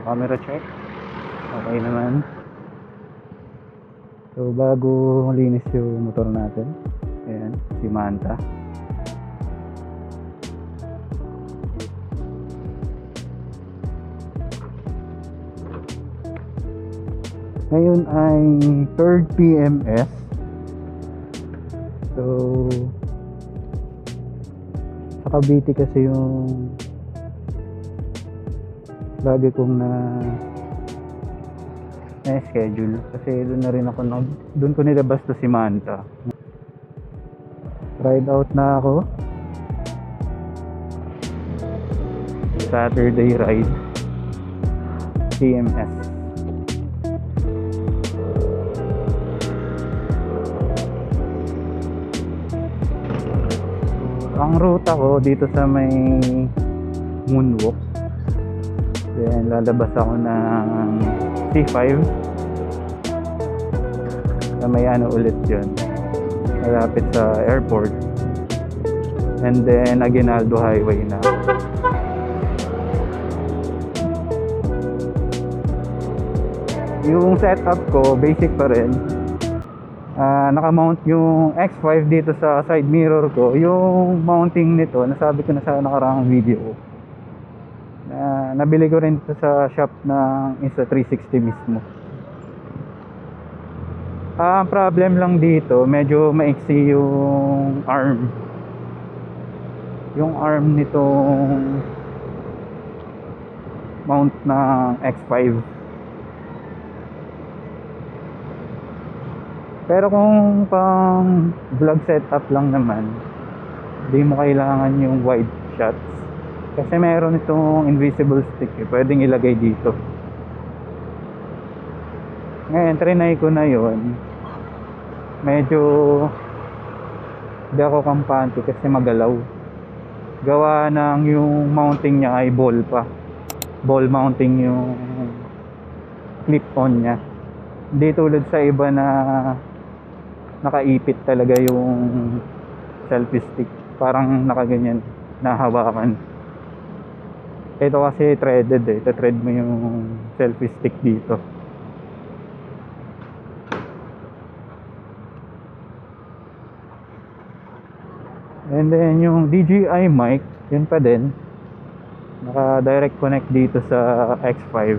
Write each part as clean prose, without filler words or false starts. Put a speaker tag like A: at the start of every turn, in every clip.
A: Camera check. Okay naman. So bago linis yung motor natin, ayan, si Manta. Ngayon ay 3rd PMS. So sa Cavite kasi yung lagi kong na-schedule kasi doon na rin ako doon ko nilabas to si Manta. Ride out na ako. Saturday ride PMS. Ang ruta ko dito sa may Moonwalk. Then lalabas ako ng C5 na may ulit yun, malapit sa airport, and then Aguinaldo Highway na. Yung setup ko basic pa rin. Nakamount yung X5 dito sa side mirror ko. Yung mounting nito, nasabi ko na sa nakaraang video, nabili ko rin ito sa shop ng Insta360 mismo. Ang problem lang dito, medyo maiksi yung arm. Yung arm nitong mount ng X5. Pero kung pang vlog setup lang naman, hindi mo kailangan yung wide shots. Kasi meron itong invisible stick pwedeng ilagay dito. Ngayon, trinay ko na yon. Medyo hindi ako kampante kasi magalaw. Gawa ng yung mounting niya ay ball pa. Ball mounting yung clip-on niya. Hindi tulad sa iba na nakaipit talaga yung selfie stick. Parang nakaganyan, nahawakan. Ito kasi threaded Ito-thread mo yung selfie stick dito. And then yung DJI mic, yun pa din. Naka direct connect dito sa X5.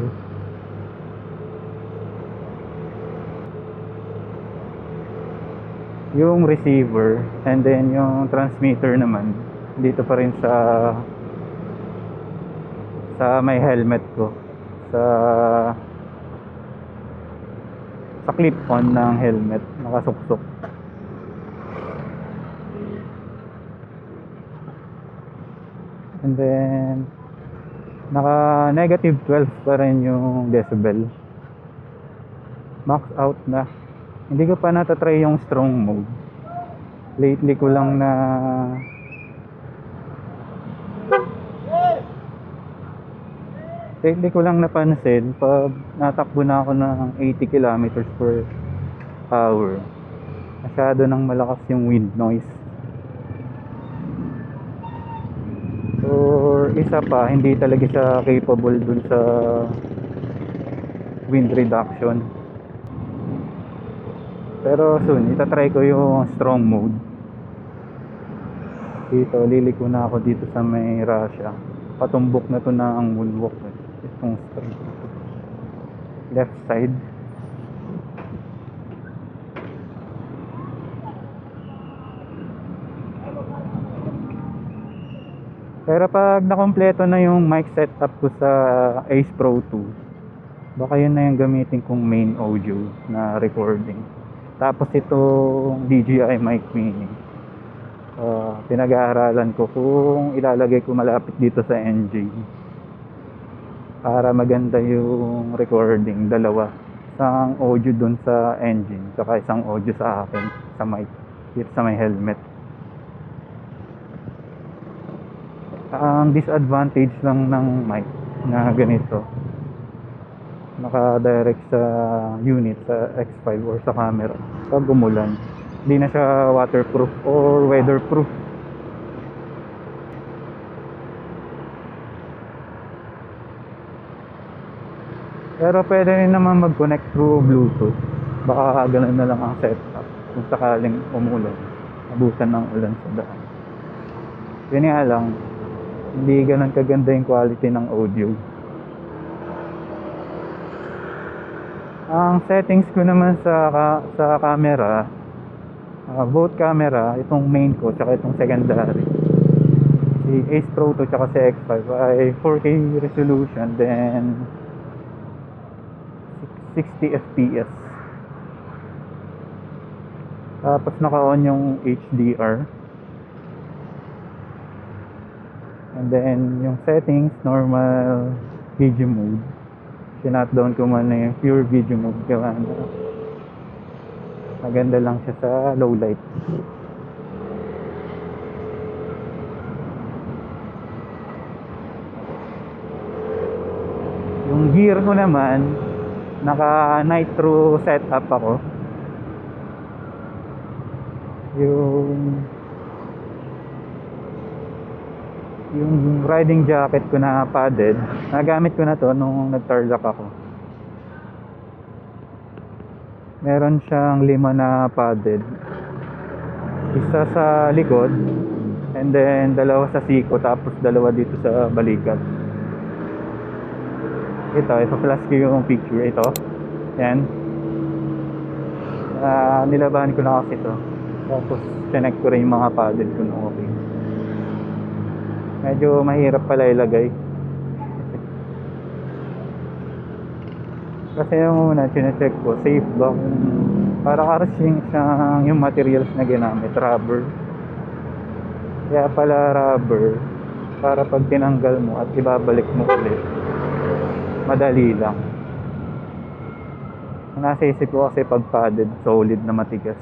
A: Yung receiver, and then yung transmitter naman dito pa rin sa may helmet ko, sa clip-on ng helmet, nakasuksok. And then naka negative 12 pa rin yung decibel. Max out na. Hindi ko pa natatry yung strong mode. Lately ko lang napansin pag natakbo na ako ng 80 kilometers per hour. Masyado nang malakas yung wind noise. Or isa pa, hindi talaga siya capable dun sa wind reduction. Pero soon, itatry ko yung strong mode. Dito, liliko na ako dito sa may Russia. Patumbok na to na ang moonwalk. Itong straight. Left side. Pero pag nakompleto na yung mic setup ko sa Ace Pro 2, baka yun na yung gamitin kong main audio na recording. Tapos itong DJI mic mini, pinag-aaralan ko kung ilalagay ko malapit dito sa engine para maganda yung recording. Dalawa, isang audio dun sa engine, saka isang audio sa akin sa mic dito sa may helmet. Ang disadvantage lang ng mic na ganito, naka-direct sa unit, sa X5 or sa camera. Pag umulan, hindi na siya waterproof or weatherproof. Pero pwede rin naman mag-connect through Bluetooth. Baka ganun na lang ang setup kung sakaling umulan, abutan ng ulan sa daan. Yun nga lang, hindi ganun kaganda yung quality ng audio. Ang settings ko naman sa camera, both camera, itong main ko tsaka itong secondary, si Ace Pro 2 tsaka si X5 ay 4K resolution, then 60 fps. Tapos naka-on yung HDR, and then yung settings, normal video mode. Sinutdown ko man na yung pure video mode, kaya maganda lang siya sa low light. Yung gear ko naman, naka nitro setup ako. Yung riding jacket ko na padded, nagamit ko na to nung nag-tarlac ako. Meron siyang 5 na padded, isa sa likod, and then 2 sa siko, tapos 2 dito sa balikat. Ito, ipa-flash ko yung picture. Ito, yan, nilabahan ko na kasi ito, tapos connect ko rin yung mga padded ko na okay. Medyo mahirap pala ilagay kasi yung una chinecheck ko, safe ba, para kasing siyang yung materials na ginamit, rubber. Kaya pala rubber, para pag tinanggal mo at ibabalik mo ulit, madali lang. Nasa isip ko kasi pag padded, solid na matigas,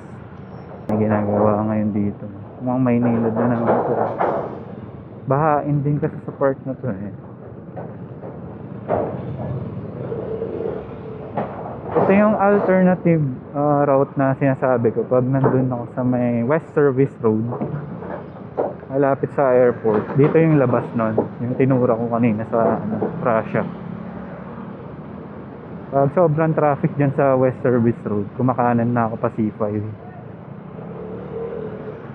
A: may ginagawa ngayon dito. Mukhang may nilad na naman ito. Bahain din kasi sa part na to eh. Ito yung alternative route na sinasabi ko pag nandun ako sa may West Service Road, malapit sa airport. Dito yung labas nun, yung tinura ko kanina sa Russia. Pag sobrang traffic dyan sa West Service Road, kumakanan na ako pa C5,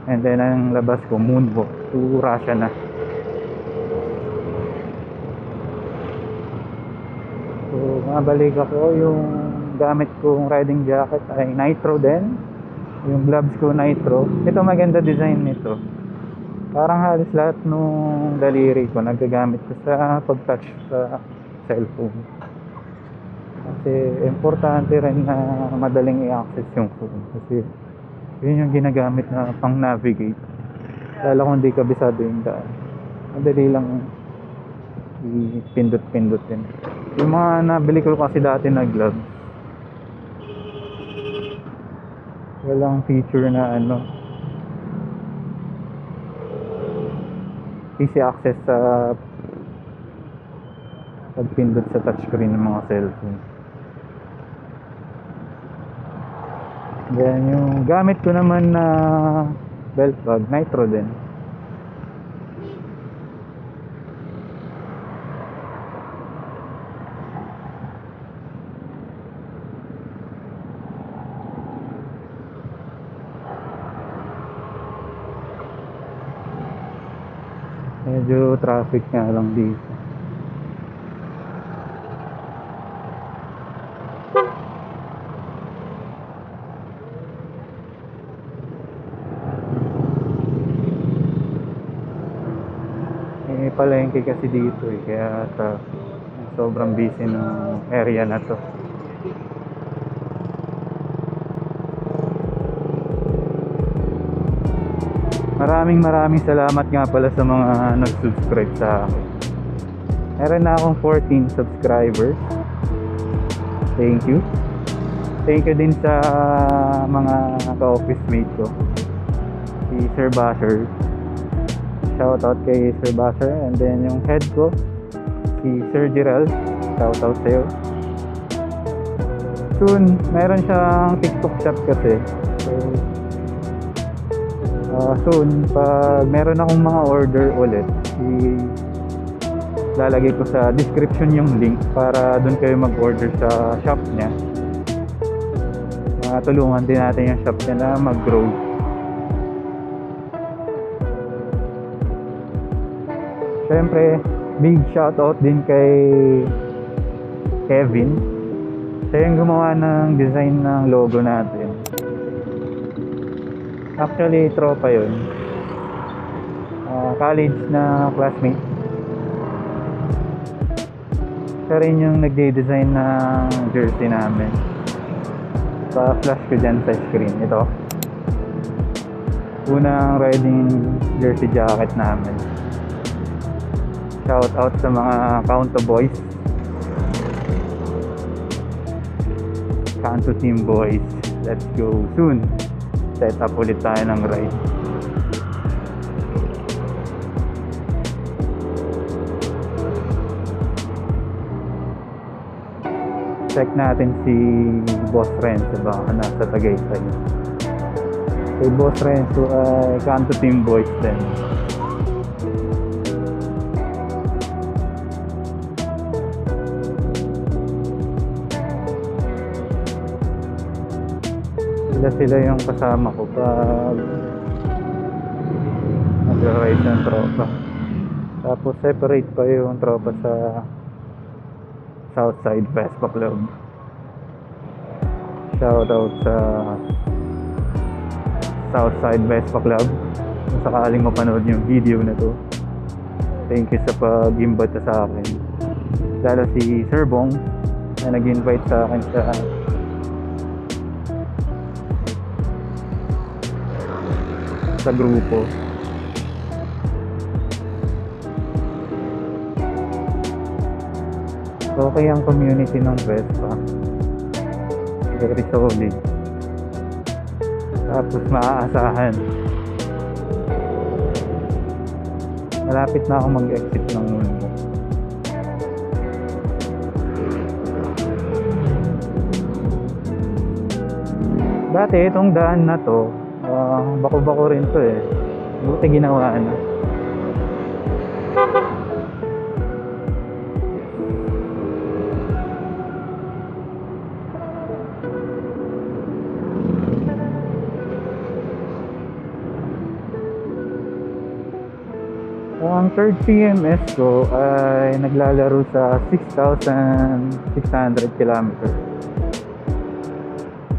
A: and then ang labas ko moonwalk to Russia na. So mabalik ako, yung gamit kong riding jacket ay nitro din, yung gloves ko nitro. Ito maganda design nito, parang halos lahat nung daliri ko nagagamit ko sa pag-touch sa cellphone, kasi importante rin na madaling i-access yung phone, kasi yun yung ginagamit na pang navigate, lalo kung di kabisado yung daan, madali lang ipindot-pindutin. Yung mga nabili ko kasi dati na gloves, walang feature na easy access sa pagpindot sa touchscreen ng mga cellphone. Then yung gamit ko naman na belt bag, nitro din. Medyo traffic nga lang dito. May palengke kasi dito eh, kaya sobrang busy ng area na to. Maraming salamat nga pala sa mga nag-subscribe sa akin. Meron na akong 14 subscribers. Thank you. Thank you din sa mga ka-office mate ko, si Sir Basher. Shoutout kay Sir Basher. And then yung head ko, si Sir Gerald. Shoutout sa'yo. Soon, meron siyang TikTok shop kasi. So soon, pag meron akong mga order ulit, lalagay ko sa description yung link para doon kayo mag-order sa shop niya. Tulungan din natin yung shop niya na mag-grow. Siyempre, big shoutout din kay Kevin. Siya yung gumawa ng design ng logo natin. Actually, tropa yun. College na classmate. Siya rin yung nagde-design ng jersey namin. Pa-flash ko dyan sa screen. Ito. Unang riding jersey jacket namin. Shout out sa mga Kanto boys. Kanto team boys. Let's go soon. Set up ulit tayo ng ride. Check natin si Boss Renzo, baka nasa Tagaytay. Si Boss Renzo ay Kanto team boys din. Sila yung kasama ko pag nag-ride ng tropa. Tapos separate pa yung tropa sa Southside Vespa Club. Shoutout sa Southside Vespa Club kung sakaling mapanood yung video na to. Thank you sa pag-invite sa akin. Lalo si Sir Bong na nag-invite sa akin sa grupo. Okay ang community ng Vespa. Very solid. Tapos maaasahan. Malapit na ako mag-exit ng Ulmo. Dati itong daan na to, bako-bako rin to eh. Buti ginawa na. Ang third PMS ko ay naglalaro sa 6,600 kilometers.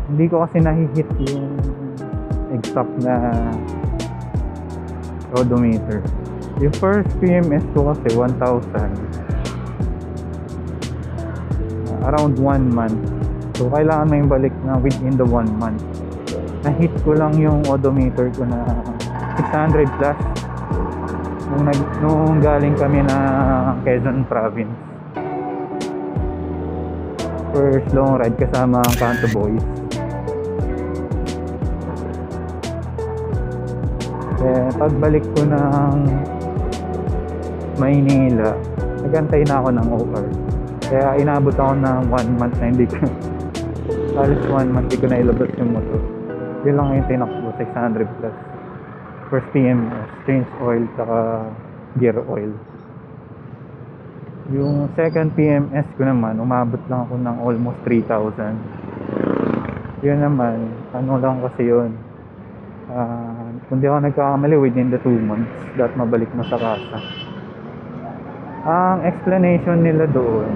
A: Hindi ko kasi nahihit yung exact na odometer. Yung first PMS ko kasi 1,000. Around 1 month. So kailangan may balik na within the 1 month. Nahit ko lang yung odometer ko na 600 plus. Nung galing kami na Quezon Province. First long ride kasama ang Kanto Boys. Pagbalik ko ng Maynila, nagantay na ako ng OR. Kaya inabot ako ng 1 month na hindi ko halos 1 month hindi ko na ilabas yung motor. Yun lang yung tinakbo, 600 plus. First PMS, change oil saka gear oil. Yung second PMS ko naman, umabot lang ako ng almost 3,000. Yun naman, ano lang kasi yun. Kung di ako nagkakamali, within the 2 months, dapat mabalik mo sa kasa. Ang explanation nila doon,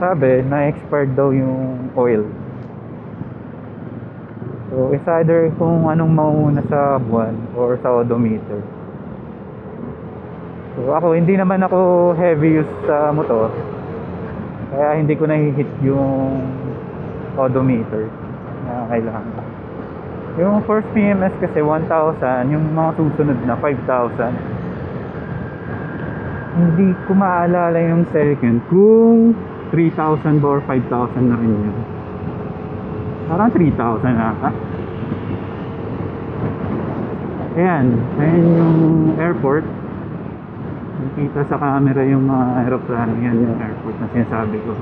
A: sabi, na-expired daw yung oil. So, it's either kung anong mauuna sa buwan or sa odometer. So, ako, hindi naman ako heavy use sa motor. Kaya hindi ko nahihit yung odometer na kailangan. Yung first PMS kasi 1,000, yung mga susunod na 5,000. Hindi ko maalala yung second kung 3,000 ba or 5,000 na rin yun. Parang 3,000 ata. Ayan yung airport. Nakita sa camera yung mga aeroplano. Yan yung airport na sinasabi ko.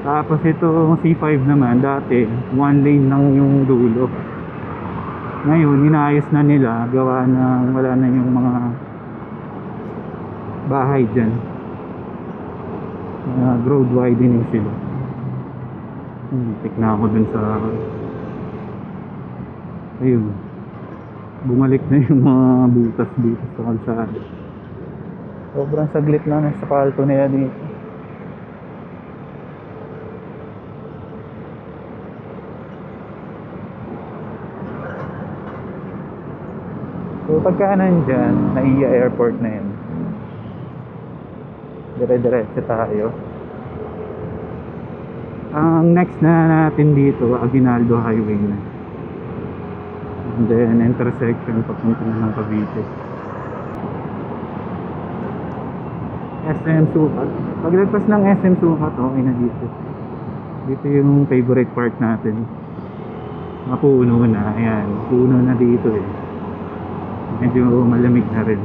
A: Tapos itong C5 naman, dati 1 lane lang yung dulo. Ngayon, inayos na nila. Gawa na wala na yung mga bahay dyan. Road widening sila. Tik na ako dun sa ayun, bumalik na yung mga butas dito sa kalsada. Sobrang saglit lang ng asfalto nila dito. So pagka nandyan, Naiya Airport na yun, dire-diretso tayo. Ang next na natin dito, Aguinaldo Highway na. And then intersection papunta na ng Cavite. SM Sukat. Paglagpas ng SM Sukat, okay na dito. Dito yung favorite part natin. Mapuno na, ayan. Puno na dito eh. Medyo malamig na rin.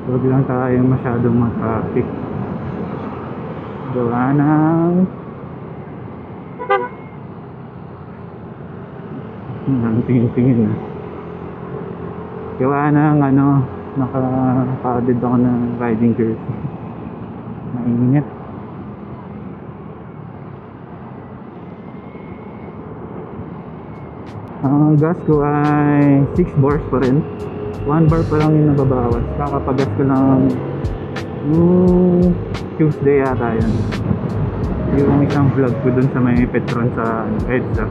A: Huwag lang tayo masyadong ma-traffic. Gawa ng tingin-tingin na. Gawa ng naka-padded ako ng riding jersey. Mainit. Ang gas ko ay 6 bars pa rin. 1 bar pa lang yung nababawas. Kakapagas ko lang yung Tuesday yata yun. Yung isang vlog ko dun sa may Petron sa EDSA.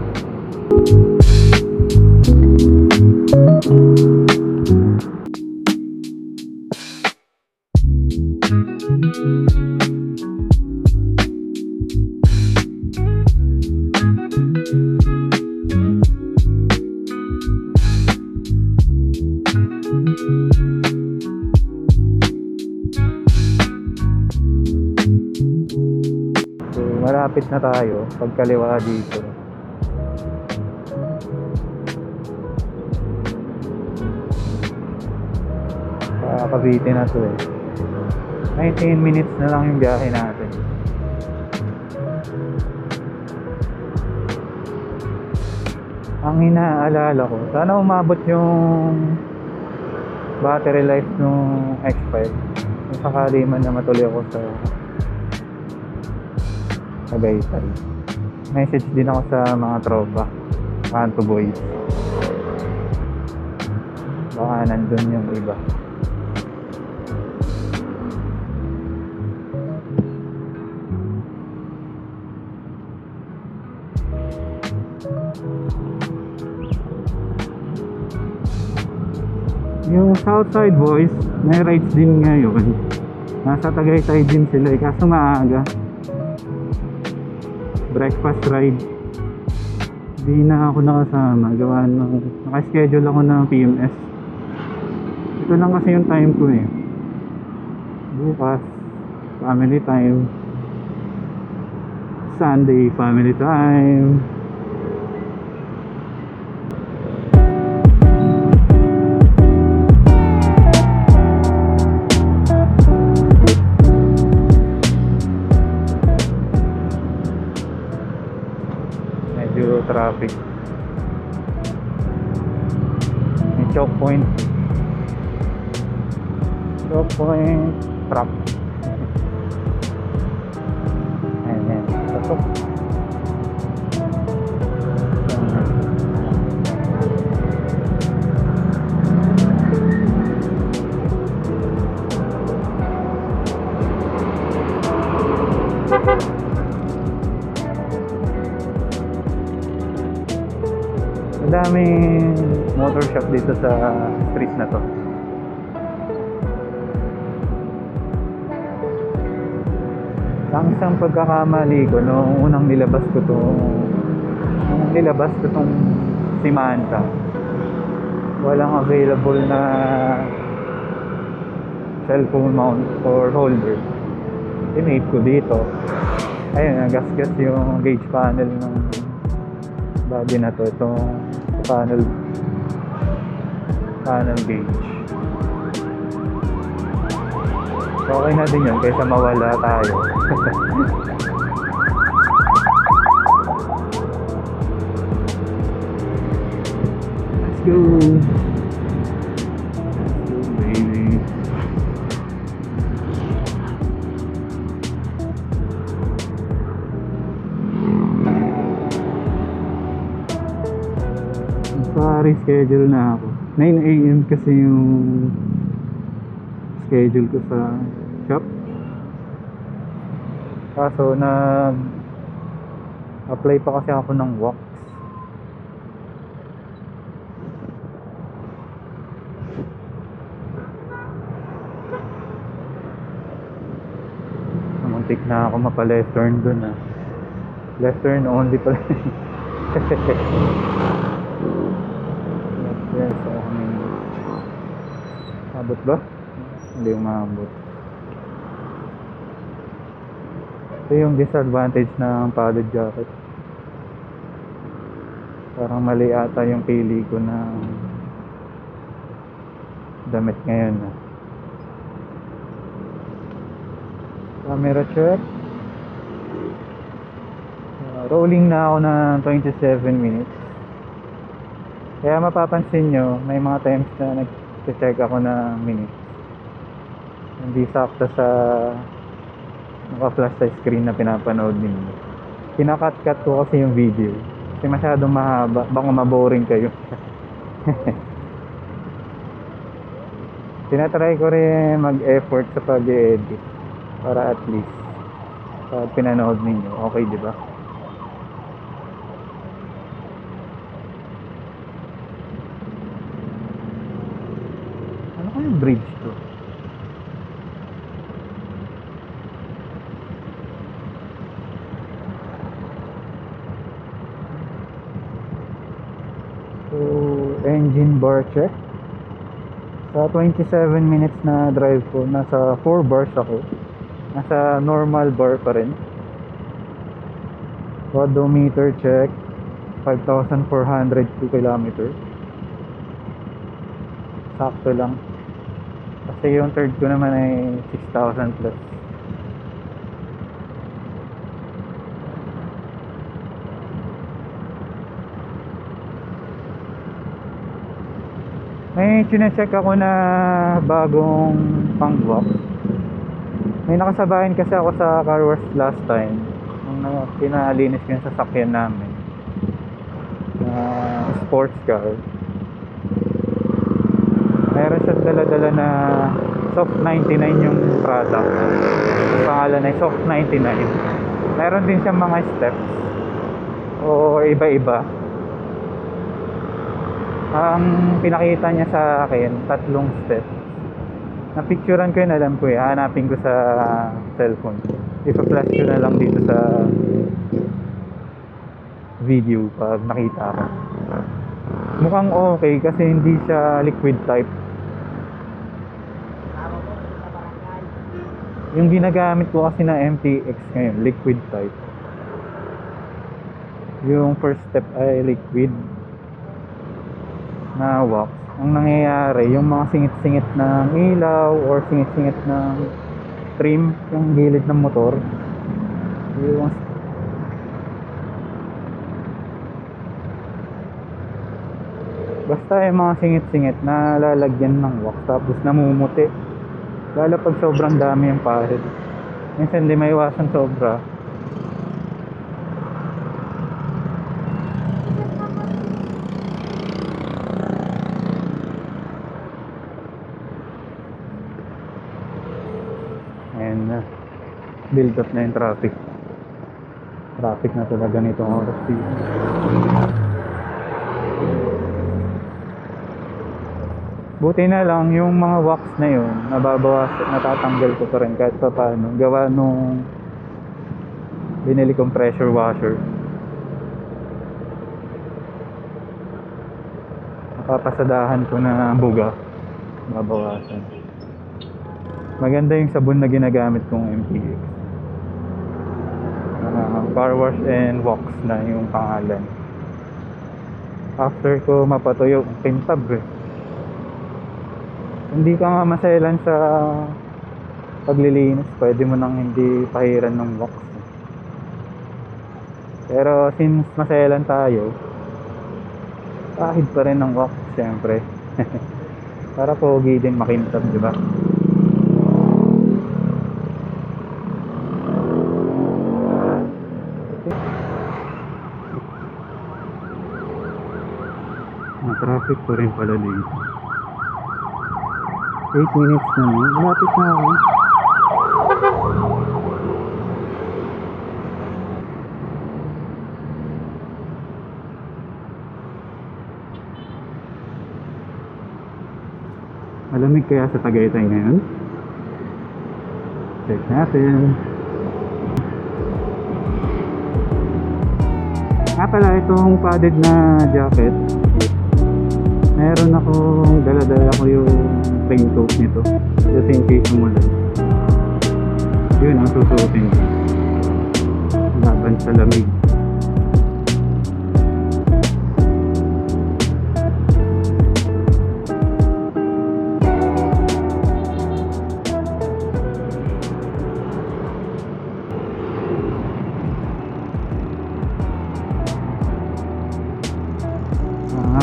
A: So malapit na tayo pagkaliwa dito. Cavite na to eh. 19 minutes na lang yung biyahe natin. Ang inaalala ko, sana umabot yung battery life ng X5 kung sakali man na matuloy ako sa Tagaytay. Message din ako sa mga tropa, Kanto Boys. Baka nandun yung iba. Yung Southside Boys, may rides din ngayon. Nasa Tagaytay din sila eh, kaso maaga. Breakfast ride. Di na ako nakasama. Gawa ng, nakaschedule ako ng PMS. Ito lang kasi yung time ko eh. Bukas, family time. Sunday, family time. Traffic. May choke point. Choke point. Trap. Ayan. Pasok. Daming motor shop dito sa street na to. Ang isang pagkakamali ko nung unang nilabas ko tong Simanta, walang available na cellphone mount or holder. Tinate ko dito. Ayun, nagasgas yung gauge panel ng body na to. Itong panel gauge. So, okay na din yun kaysa mawala tayo. Let's go. naka-reschedule na ako. 9 AM kasi yung schedule ko sa shop. Kaso apply pa kasi ako ng wax. Muntik na ako mapa-left turn dun ah. Left turn only pala. Yes, so abot ba? Hindi umabot. Ito yung disadvantage ng padded jacket. Parang mali ata yung pili ko na damit ngayon ah. Camera check. Rolling na ako ng 27 minutes. Kaya mapapansin nyo, may mga times na nag-check ako ng minutes. Hindi sakto sa naka-flash sa screen na pinapanood ninyo. Kinakat-cut ko kasi yung video. Kasi masyadong mahaba. Baka maboring kayo. Tinatry ko rin mag-effort sa pag-edit. Para at least pag pinanood ninyo, okay di ba? Ano kayong bridge to? So, engine bar check. Sa 27 minutes na drive ko, nasa 4 bars ako. Nasa normal bar pa rin. Odometer check, 5,402 km. Sakto lang. Kasi yung third ko naman ay 6,000 plus. May chine-check ako na bagong pang-box. May nakasabayan kasi ako sa car wash last time nung pinalinis ko yung sasakyan namin sports car. Meron siya dala-dala na Soft 99 yung product. Ang pangalan ay Soft 99. Meron din siyang mga steps o iba-iba. Ang pinakita niya sa akin 3 steps. Napicturean ko yun, alam ko eh. Hanapin ko sa cellphone. Ipa-flash ko na lang dito sa video pag nakita ko. Mukhang okay kasi hindi siya liquid type. Yung ginagamit ko kasi na MTX ngayon, liquid type. Yung first step ay liquid na wax. Ang nangyayari, yung mga singit-singit ng ilaw or singit-singit ng trim, yung gilid ng motor, yung basta yung mga singit-singit na lalagyan ng wax tapos namumuti, lalo pag sobrang dami yung pahid. Minsan hindi maiwasan sobra. Build up na yung traffic na talaga nitong oras dito. Buti na lang yung mga wax na yun natatanggal ko pa rin kahit pa paano, gawa nung binili kong pressure washer. Napapasadahan ko na buga, mabawasan. Maganda yung sabon na ginagamit kong MTX. Car wash and wax na yung pangalan. After ko mapatuyo, pintab eh. Hindi ka nga maselan sa paglilinis, pwede mo nang hindi pahiran ng wax. Pero since maselan tayo, pahid pa rin ng wax, syempre. Para pogi din makintab, di ba? traffic pa rin pala dito. 8 minutes na lang. Malapit na ako. Malamig kaya sa Tagaytay ngayon? Check natin. Pala itong padded na jacket, meron akong dala-dala ko yung raincoat nito just in case umulan. Yun ang susuotin ko laban sa lamig.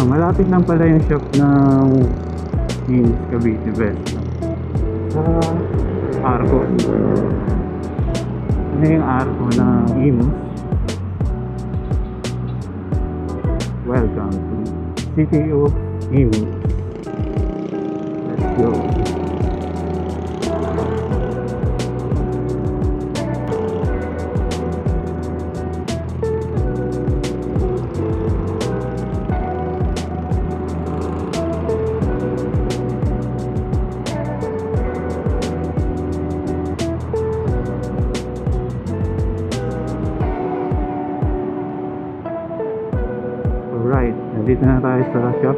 A: Malapit lang pala yung shop ng Imus Cavite Best sa Arco. Ano yung Arco ng Imus? Welcome to City of Imus. Let's go. Alright, nandito na tayo sa shop.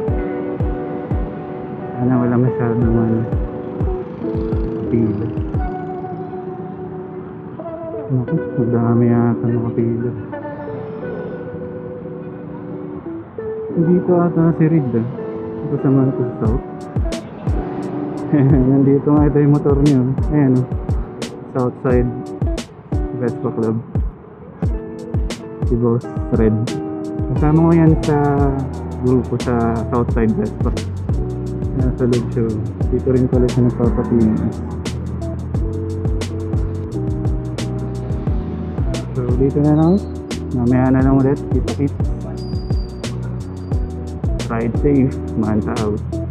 A: Sana wala masyadong pila. Naku, madami yata nakapila. Dito ata si Reed Ito sa Manto South. Nandito nga ito yung motor niyo. Ayan o. Southside Vespa Club. Si Boss Red. Kasama ko yan sa grupo sa Southside Vespa. Nasa loob show. Dito rin pala siya nagpapapinas. So dito na lang. Mamaya na lang ulit. Kita-kit. Ride safe. Manta out.